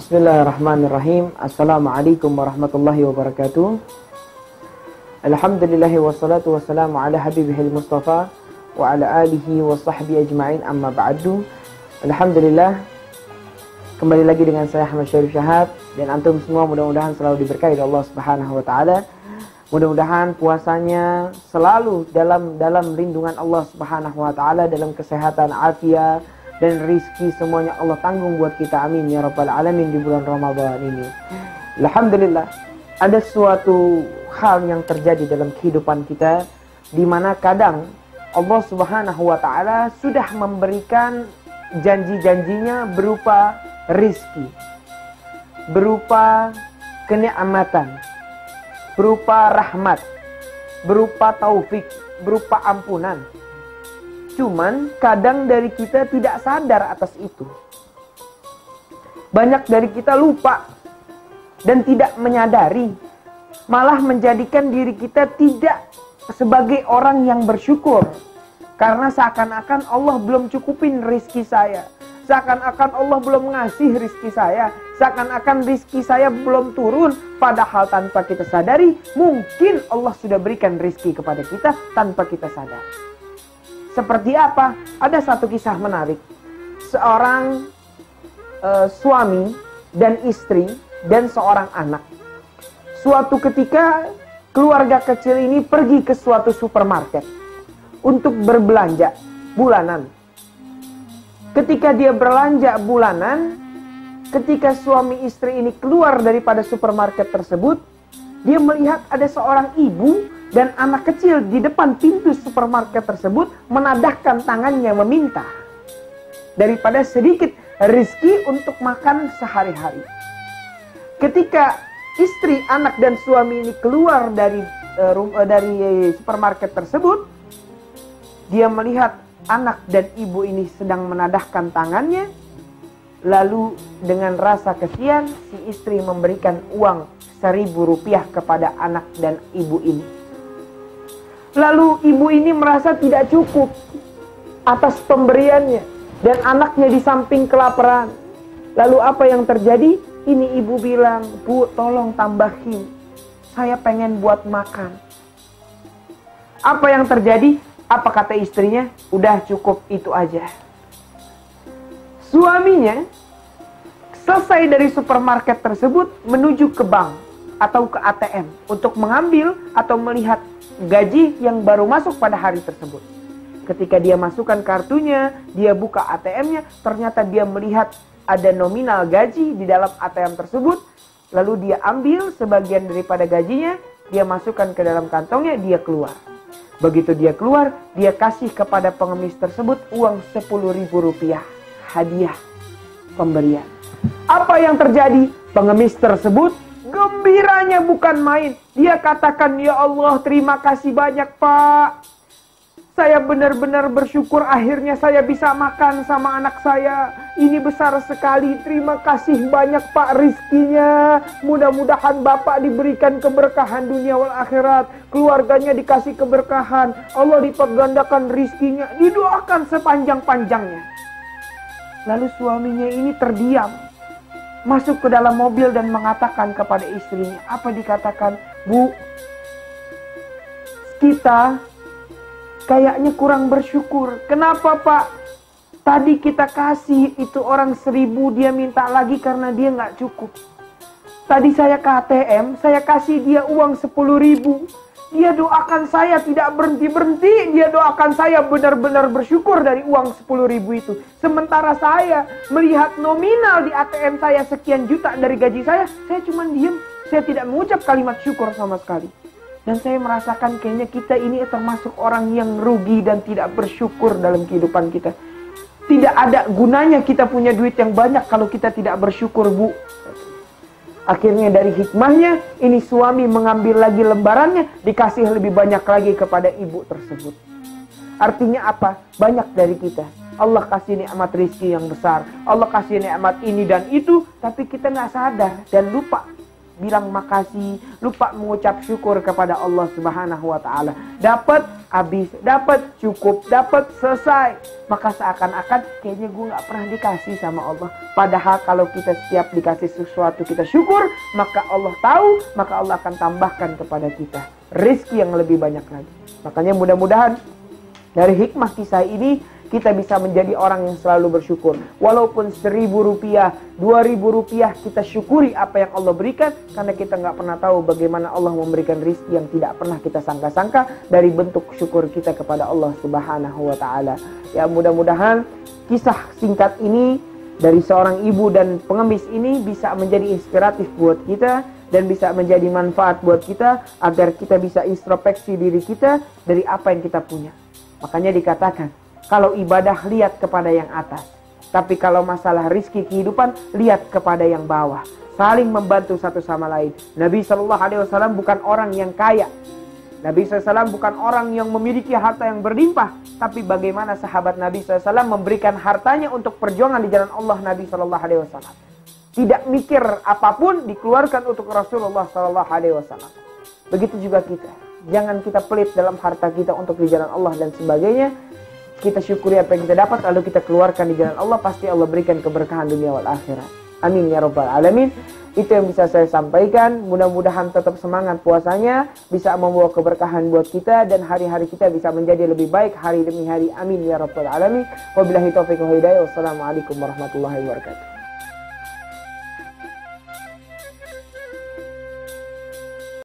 Bismillahirrahmanirrahim. Assalamualaikum warahmatullahi wabarakatuh. Alhamdulillahi wassalatu wassalamu ala habibihil mustafa wa ala alihi wa sahbihi ajma'in, amma ba'du. Alhamdulillah, kembali lagi dengan saya Ahmad Syarif Syahab, dan antum semua mudah-mudahan selalu diberkahi oleh Allah Subhanahu wa taala. Mudah-mudahan puasanya selalu dalam lindungan Allah Subhanahu wa taala, dalam kesehatan, afiat dan rizki semuanya Allah tanggung buat kita, amin ya rabbal alamin, di bulan Ramadan ini. Alhamdulillah, ada suatu hal yang terjadi dalam kehidupan kita, di mana kadang Allah Subhanahu wa taala sudah memberikan janji-janjinya berupa rizki, berupa kenikmatan, berupa rahmat, berupa taufik, berupa ampunan. Cuman kadang dari kita tidak sadar atas itu. Banyak dari kita lupa dan tidak menyadari, malah menjadikan diri kita tidak sebagai orang yang bersyukur. Karena seakan-akan Allah belum cukupin rizki saya, seakan-akan Allah belum ngasih rizki saya, seakan-akan rizki saya belum turun. Padahal tanpa kita sadari, mungkin Allah sudah berikan rizki kepada kita tanpa kita sadar. Seperti apa? Ada satu kisah menarik. Seorang suami dan istri dan seorang anak. Suatu ketika keluarga kecil ini pergi ke suatu supermarket untuk berbelanja bulanan. Ketika dia belanja bulanan, ketika suami istri ini keluar daripada supermarket tersebut, dia melihat ada seorang ibu dan anak kecil di depan pintu supermarket tersebut menadahkan tangannya meminta daripada sedikit rezeki untuk makan sehari-hari. Ketika istri, anak dan suami ini keluar dari supermarket tersebut, dia melihat anak dan ibu ini sedang menadahkan tangannya. Lalu dengan rasa kasihan, si istri memberikan uang 1.000 rupiah kepada anak dan ibu ini. Lalu ibu ini merasa tidak cukup atas pemberiannya, dan anaknya di samping kelaparan. Lalu apa yang terjadi? Ini ibu bilang, "Bu, tolong tambahin, saya pengen buat makan." Apa yang terjadi? Apa kata istrinya? "Udah cukup, itu aja." Suaminya selesai dari supermarket tersebut menuju ke bank atau ke ATM untuk mengambil atau melihat gaji yang baru masuk pada hari tersebut. Ketika dia masukkan kartunya, dia buka ATM-nya, ternyata dia melihat ada nominal gaji di dalam ATM tersebut. Lalu dia ambil sebagian daripada gajinya, dia masukkan ke dalam kantongnya, dia keluar. Begitu dia keluar, dia kasih kepada pengemis tersebut uang 10.000 rupiah, hadiah pemberian. Apa yang terjadi? Pengemis tersebut gembiranya bukan main. Dia katakan, "Ya Allah, terima kasih banyak Pak. Saya benar-benar bersyukur akhirnya saya bisa makan sama anak saya. Ini besar sekali. Terima kasih banyak Pak rizkinya. Mudah-mudahan Bapak diberikan keberkahan dunia wal akhirat. Keluarganya dikasih keberkahan. Allah dipergandakan rizkinya." Didoakan sepanjang-panjangnya. Lalu suaminya ini terdiam, masuk ke dalam mobil dan mengatakan kepada istrinya, apa dikatakan? "Bu, kita kayaknya kurang bersyukur." "Kenapa Pak?" "Tadi kita kasih itu orang 1.000, dia minta lagi karena dia nggak cukup. Tadi saya ke ATM, saya kasih dia uang 10.000. Dia doakan saya tidak berhenti-berhenti. Dia doakan saya benar-benar bersyukur dari uang 10.000 itu. Sementara saya melihat nominal di ATM saya sekian juta dari gaji saya cuma diam. Saya tidak mengucap kalimat syukur sama sekali. Dan saya merasakan kayaknya kita ini termasuk orang yang rugi dan tidak bersyukur dalam kehidupan kita. Tidak ada gunanya kita punya duit yang banyak kalau kita tidak bersyukur, Bu." Akhirnya dari hikmahnya, ini suami mengambil lagi lembarannya, dikasih lebih banyak lagi kepada ibu tersebut. Artinya apa? Banyak dari kita, Allah kasih nikmat rizki yang besar, Allah kasih nikmat ini dan itu, tapi kita nggak sadar dan lupa. bilang makasih, lupa mengucap syukur kepada Allah Subhanahu wa taala. Dapat habis, dapat cukup, dapat selesai. Maka seakan-akan kayaknya gue gak pernah dikasih sama Allah. Padahal kalau kita setiap dikasih sesuatu kita syukur, maka Allah tahu, maka Allah akan tambahkan kepada kita rezeki yang lebih banyak lagi. Makanya mudah-mudahan dari hikmah kisah ini kita bisa menjadi orang yang selalu bersyukur. Walaupun 1.000 rupiah, 2.000 rupiah, kita syukuri apa yang Allah berikan. Karena kita nggak pernah tahu bagaimana Allah memberikan rezeki yang tidak pernah kita sangka-sangka dari bentuk syukur kita kepada Allah Subhanahu wa ta'ala. Ya, mudah-mudahan kisah singkat ini dari seorang ibu dan pengemis ini bisa menjadi inspiratif buat kita dan bisa menjadi manfaat buat kita agar kita bisa introspeksi diri kita dari apa yang kita punya. Makanya dikatakan, kalau ibadah lihat kepada yang atas, tapi kalau masalah rizki kehidupan lihat kepada yang bawah. Saling membantu satu sama lain. Nabi SAW bukan orang yang kaya. Nabi SAW bukan orang yang memiliki harta yang berlimpah. Tapi bagaimana sahabat Nabi SAW memberikan hartanya untuk perjuangan di jalan Allah Nabi SAW. Tidak mikir apapun dikeluarkan untuk Rasulullah SAW. Begitu juga kita. Jangan kita pelit dalam harta kita untuk di jalan Allah dan sebagainya. Kita syukuri apa yang kita dapat, lalu kita keluarkan di jalan Allah. Pasti Allah berikan keberkahan dunia wal akhirat. Amin ya rabbal alamin. Itu yang bisa saya sampaikan. Mudah-mudahan tetap semangat puasanya, bisa membawa keberkahan buat kita, dan hari-hari kita bisa menjadi lebih baik hari demi hari. Amin ya rabbal alamin. Wabillahi taufiq wal hidayah. Wassalamualaikum warahmatullahi wabarakatuh.